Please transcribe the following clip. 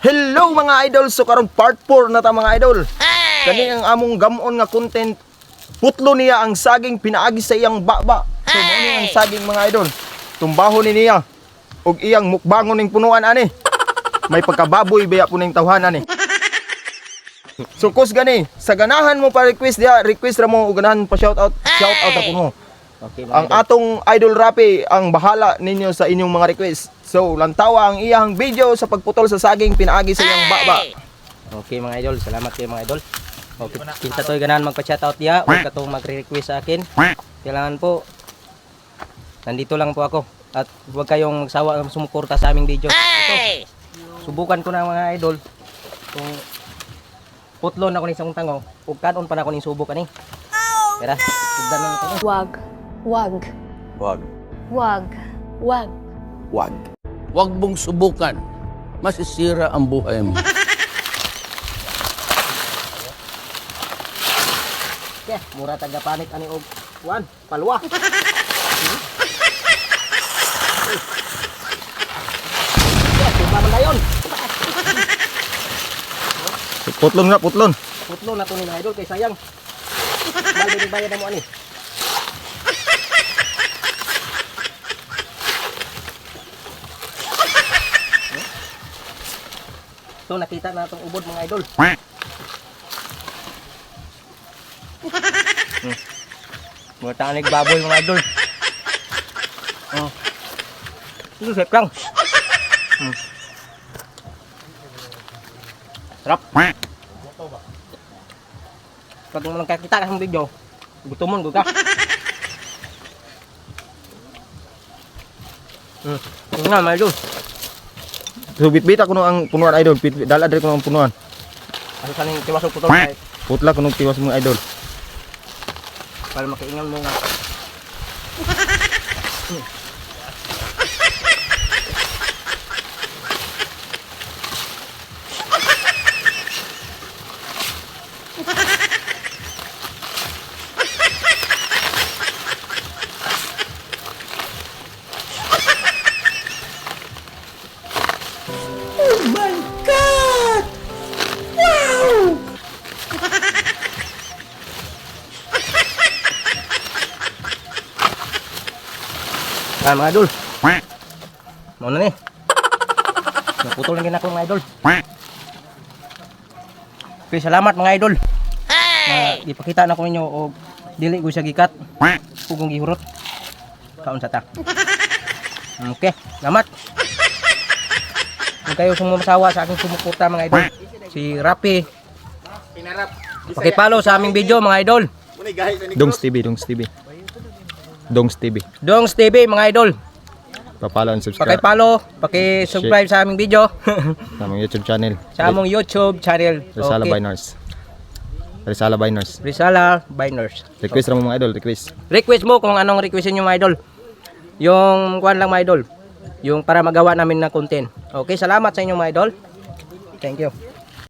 Hello mga idol, so karon part 4 na ta mga idol. Kani ang among gamon nga content. Putlo niya ang saging pinaagi sa iyang baba. So mo ni ang saging mga idol. Tumbaho ni niya og iyang mukbangon ning punuan ani. May pagkababoy baya po ning tawhan ani. So kus gani, sa ganahan mo pa request dia, request ra mo og ganahan pa shout out ako mo. Okay, Ang atong idol Rapi ang bahala ninyo sa inyong mga request. So lantawa ang iyang video sa pagputol sa saging pinaagi sa iyang baba. Okay mga idol, salamat kayo mga idol. Okay, kinsa to'y ganahan magpa-shoutout diha, huwag ka tong magre-request sa akin. Kailangan po nandito lang po ako at huwag kayong magsawa sumuporta sa aming video. Ito, subukan ko na mga idol kung putlon ako ni isang tango, ug kanon pa na ako ning subok ani. Tara, tigdan na natin. Wag. Wag. Wag. Wag. Wag. Wag. Huwag mong subukan. Masisira ang buhay mo. Yeah, mura taga panik ani og kuan, palwa. Yeah, tumba man dayon. Putlon nga, putlon. Putlo na to ni mga idol kay sayang. Mahal din bayad na mo ani. So nakita na itong ubod mga idol. Mga tanig baboy mga idol. Oh. Ito sep lang. Sarap. Pag mo lang kakita ka sa video, gutomon ka. Nga mga idol. So bitbit ako no ang punuan idol, dala diri ko ang punuan. Ano sa ning tiwasok putol kay Putla ko nung tiwas mo idol. para makaingan mo nga. Mga idol. Mau na ni. Naputol na ako mga idol. Okay, salamat mga idol. Ipakita na ko ninyo og dili ko siya gikat. Ug gihurot. Kaon sa ta. Okay, salamat. Kung kayo sumasawa sa aking sumuporta mga idol. Si Rapi. Paki-follow sa aming video mga idol. Dongs TV, Dongs TV. Dongs TV. Dongs TV mga idol. Pa-follow and subscribe Paki-follow, paki-subscribe sa aming video. sa among YouTube channel. Sa among YouTube channel. Rizala Okay. Biners. Rizala Biners. Rizala Biners. Request ra mo mga idol, request. Request mo kung anong requestin nyo mga idol. Yung kuan lang mga idol. Yung para magawa namin ng content. Okay, salamat sa inyo mga idol. Thank you.